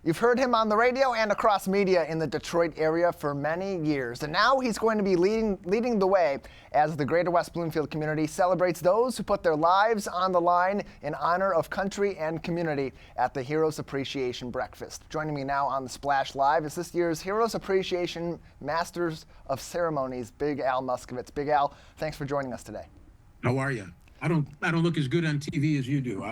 You've heard him on the radio and across media in the Detroit area for many years, and now he's going to be leading the way as the greater West Bloomfield community celebrates those who put their lives on the line in honor of country and community at the Heroes Appreciation Breakfast. Joining me now on the Splash Live is this year's Heroes Appreciation Masters of Ceremonies, Big Al Muskovitz. Big Al, thanks for joining us today. How are you? I don't look as good on TV as you do.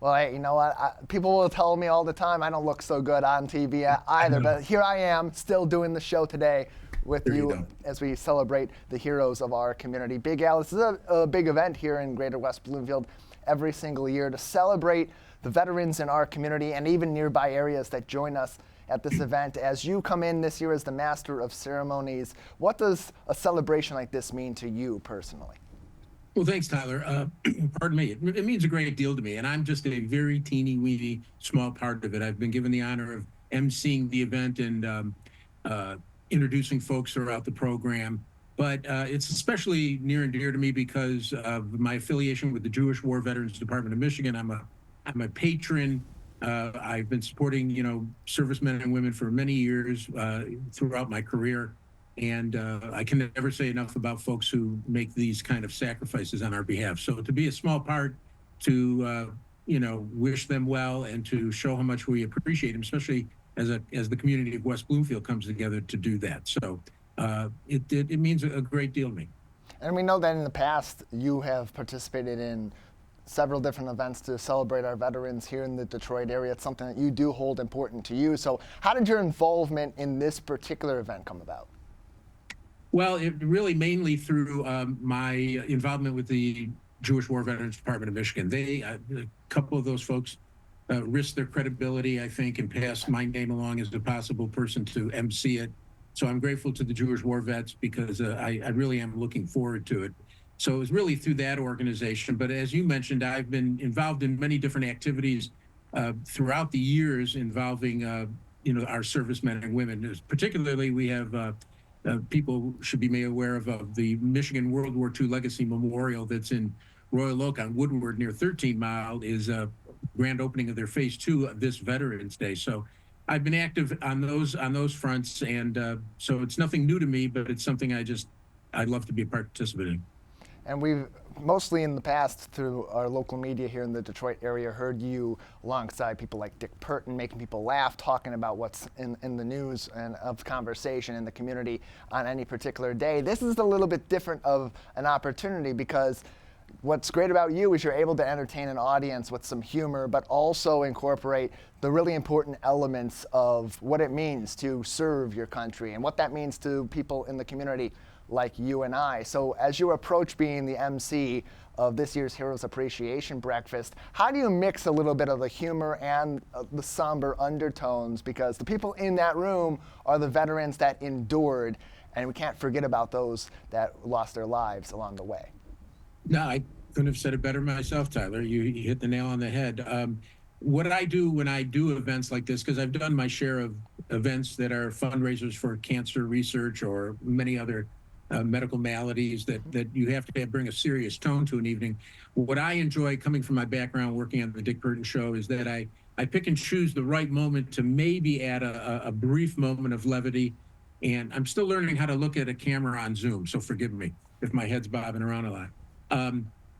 Well, hey, you know what? People will tell me all the time I don't look so good on TV either, but here I am still doing the show today with you as we celebrate the heroes of our community. Big Al, this is a big event here in Greater West Bloomfield every single year to celebrate the veterans in our community and even nearby areas that join us at this event. As you come in this year as the Master of Ceremonies, what does a celebration like this mean to you personally? Well, thanks, Tyler. Pardon me. It means a great deal to me, and I'm just a very teeny-weeny small part of it. I've been given the honor of emceeing the event and introducing folks throughout the program. But it's especially near and dear to me because of my affiliation with the Jewish War Veterans Department of Michigan. I'm a patron. I've been supporting, servicemen and women for many years throughout my career. And I can never say enough about folks who make these kind of sacrifices on our behalf. So to be a small part, to wish them well, and to show how much we appreciate them, especially as the community of West Bloomfield comes together to do that. So it means a great deal to me. And we know that in the past you have participated in several different events to celebrate our veterans here in the Detroit area. It's something that you do hold important to you. So how did your involvement in this particular event come about? Well, it really mainly through my involvement with the Jewish War Veterans Department of Michigan. A couple of those folks risked their credibility, I think, and passed my name along as a possible person to MC it. So I'm grateful to the Jewish War Vets because I really am looking forward to it. So it was really through that organization. But as you mentioned, I've been involved in many different activities throughout the years involving, our servicemen and women. Particularly, we have people should be made aware of the Michigan World War II Legacy Memorial that's in Royal Oak on Woodward near 13 Mile is a grand opening of their phase 2 of this Veterans Day. So I've been active on those fronts, and so it's nothing new to me, but it's something I'd love to be a participant in. And we've mostly in the past, through our local media here in the Detroit area, heard you alongside people like Dick Purton, making people laugh, talking about what's in the news and of conversation in the community on any particular day. This is a little bit different of an opportunity because what's great about you is you're able to entertain an audience with some humor, but also incorporate the really important elements of what it means to serve your country and what that means to people in the community like you and I. So as you approach being the MC of this year's Heroes Appreciation Breakfast, how do you mix a little bit of the humor and the somber undertones? Because the people in that room are the veterans that endured, and we can't forget about those that lost their lives along the way. No, I couldn't have said it better myself, Tyler. You hit the nail on the head. What I do when I do events like this, because I've done my share of events that are fundraisers for cancer research or many other medical maladies that you have to bring a serious tone to an evening. What I enjoy, coming from my background working on the Dick Purton show, is that I pick and choose the right moment to maybe add a brief moment of levity. And I'm still learning how to look at a camera on Zoom, so forgive me if my head's bobbing around a lot.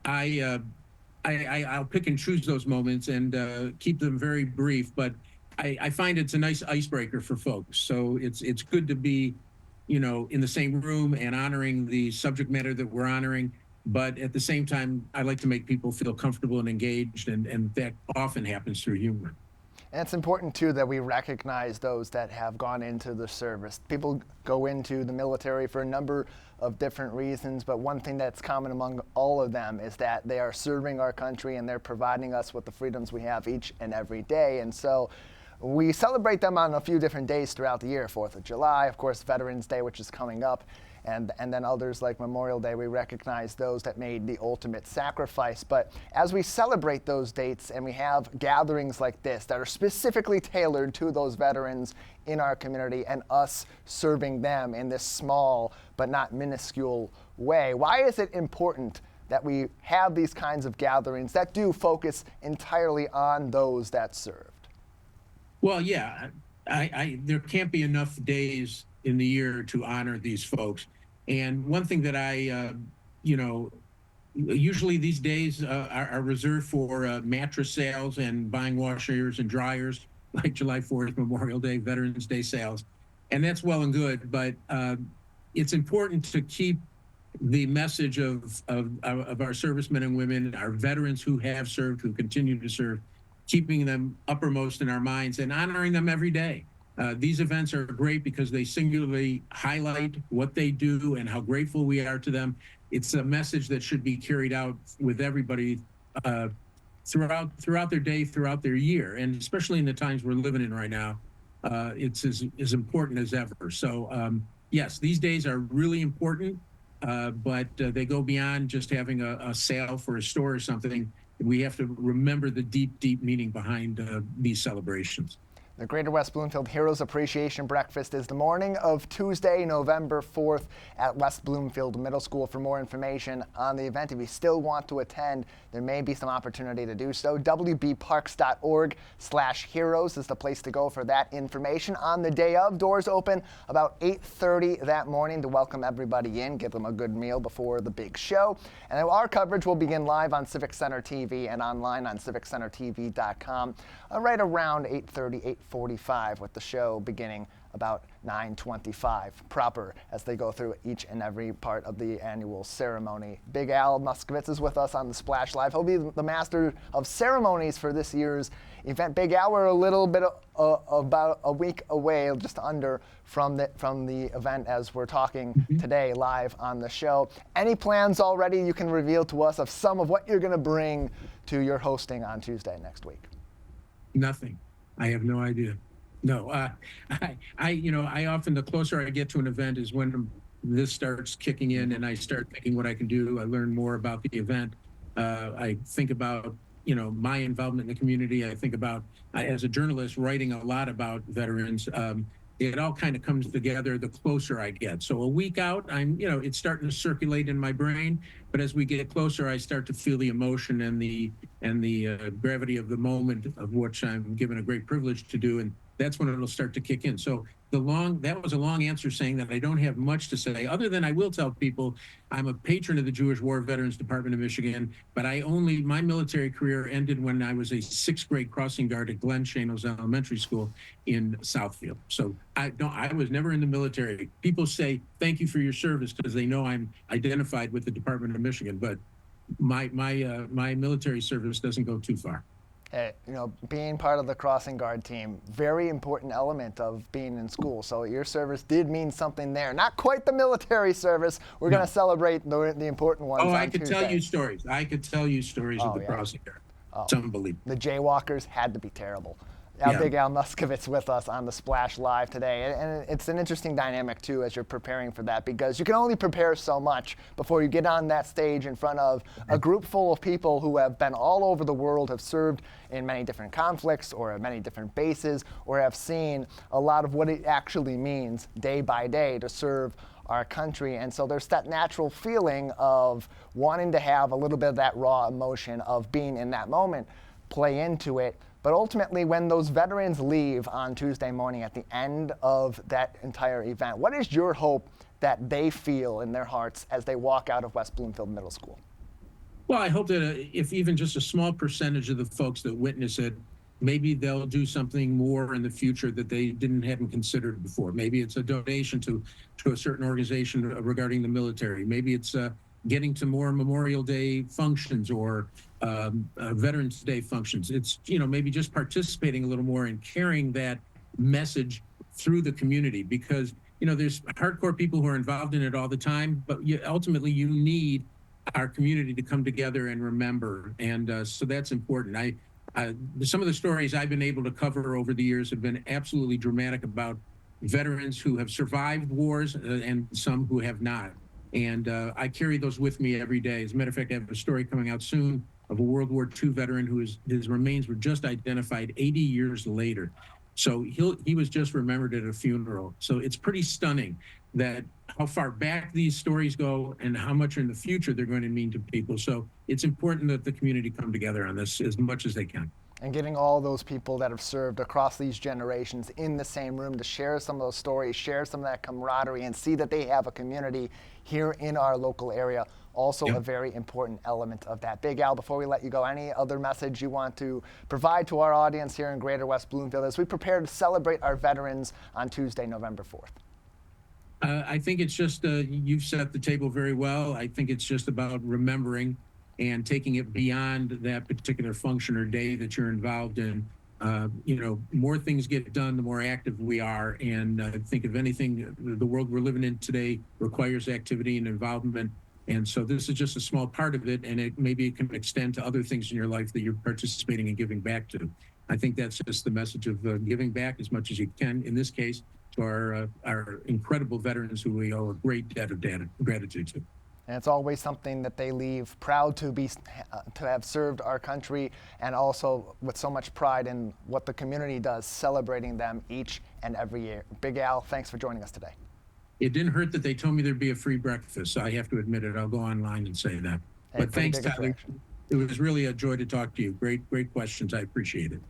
I'll pick and choose those moments and keep them very brief, but I find it's a nice icebreaker for folks. So it's good to be in the same room and honoring the subject matter that we're honoring. But at the same time, I like to make people feel comfortable and engaged, and that often happens through humor. And it's important, too, that we recognize those that have gone into the service. People go into the military for a number of different reasons, but one thing that's common among all of them is that they are serving our country and they're providing us with the freedoms we have each and every day. And so we celebrate them on a few different days throughout the year. 4th of July, of course, Veterans Day, which is coming up, and then others like Memorial Day. We recognize those that made the ultimate sacrifice. But as we celebrate those dates and we have gatherings like this that are specifically tailored to those veterans in our community and us serving them in this small but not minuscule way, why is it important that we have these kinds of gatherings that do focus entirely on those that served? Well, yeah, there can't be enough days in the year to honor these folks. And one thing that you know, usually these days are reserved for mattress sales and buying washers and dryers, like July 4th, Memorial Day, Veterans Day sales. And that's well and good, but it's important to keep the message of our servicemen and women, our veterans who have served, who continue to serve, keeping them uppermost in our minds and honoring them every day. These events are great because they singularly highlight what they do and how grateful we are to them. It's a message that should be carried out with everybody throughout their day, throughout their year, and especially in the times we're living in right now. It's as important as ever. So yes, these days are really important, but they go beyond just having a sale for a store or something. We have to remember the deep, deep meaning behind these celebrations. The Greater West Bloomfield Heroes Appreciation Breakfast is the morning of Tuesday, November 4th at West Bloomfield Middle School. For more information on the event, if you still want to attend, there may be some opportunity to do so. wbparks.org/heroes is the place to go for that information. On the day of, doors open about 8:30 that morning to welcome everybody in, give them a good meal before the big show. And our coverage will begin live on Civic Center TV and online on civiccentertv.com right around 8:30, 8:45, with the show beginning about 9:25 proper as they go through each and every part of the annual ceremony. Big Al Muskovitz is with us on the Splash Live. He'll be the master of ceremonies for this year's event. Big Al, we're a little bit about a week away, just under, from the event as we're talking today live on the show. Any plans already you can reveal to us of some of what you're going to bring to your hosting on Tuesday next week? Nothing. I have no idea. No, I often, the closer I get to an event is when this starts kicking in and I start thinking what I can do. I learn more about the event. I think about, my involvement in the community. I think about, as a journalist, writing a lot about veterans. It all kind of comes together the closer I get. So a week out, it's starting to circulate in my brain. But as we get closer, I start to feel the emotion and the gravity of the moment, of which I'm given a great privilege to do. And that's when it'll start to kick in. So that was a long answer saying that I don't have much to say, other than I will tell people I'm a patron of the Jewish War Veterans Department of Michigan, but my military career ended when I was a 6th grade crossing guard at Glen Shanos Elementary School in Southfield. So I was never in the military. People say, thank you for your service, because they know I'm identified with the Department of Michigan, but my military service doesn't go too far. Being part of the crossing guard team, very important element of being in school. So your service did mean something there. Not quite the military service. We're going to celebrate the important ones. I could tell you stories. I could tell you stories of the crossing guard. It's unbelievable. The jaywalkers had to be terrible. Yeah. Big Al Muskovitz with us on the Splash Live today. And it's an interesting dynamic, too, as you're preparing for that, because you can only prepare so much before you get on that stage in front of a group full of people who have been all over the world, have served in many different conflicts or at many different bases, or have seen a lot of what it actually means day by day to serve our country. And so there's that natural feeling of wanting to have a little bit of that raw emotion of being in that moment play into it. But ultimately, when those veterans leave on Tuesday morning at the end of that entire event, what is your hope that they feel in their hearts as they walk out of West Bloomfield Middle School? Well, I hope that if even just a small percentage of the folks that witness it, maybe they'll do something more in the future that they hadn't considered before. Maybe it's a donation to a certain organization regarding the military. Maybe it's getting to more Memorial Day functions or Veterans Day functions. It's, maybe just participating a little more and carrying that message through the community, because, there's hardcore people who are involved in it all the time, but ultimately you need our community to come together and remember. And so that's important. Some of the stories I've been able to cover over the years have been absolutely dramatic about veterans who have survived wars and some who have not. And I carry those with me every day. As a matter of fact, I have a story coming out soon of a World War II veteran his remains were just identified 80 years later. So he was just remembered at a funeral. So it's pretty stunning that how far back these stories go and how much in the future they're going to mean to people. So it's important that the community come together on this as much as they can. And getting all those people that have served across these generations in the same room to share some of those stories, share some of that camaraderie, and see that they have a community here in our local area. Also Yep. a very important element of that. Big Al, before we let you go, any other message you want to provide to our audience here in Greater West Bloomfield as we prepare to celebrate our veterans on Tuesday, November 4th? I think it's just, you've set the table very well. I think it's just about remembering and taking it beyond that particular function or day that you're involved in. More things get done, the more active we are. And I think if anything, the world we're living in today requires activity and involvement. And so this is just a small part of it, and maybe it can extend to other things in your life that you're participating and giving back to. I think that's just the message of giving back as much as you can, in this case, to our incredible veterans who we owe a great debt of gratitude to. And it's always something that they leave proud to have served our country, and also with so much pride in what the community does, celebrating them each and every year. Big Al, thanks for joining us today. It didn't hurt that they told me there'd be a free breakfast. So I have to admit it. I'll go online and say that. Hey, But thanks, big Tyler. attraction. It was really a joy to talk to you. Great questions. I appreciate it.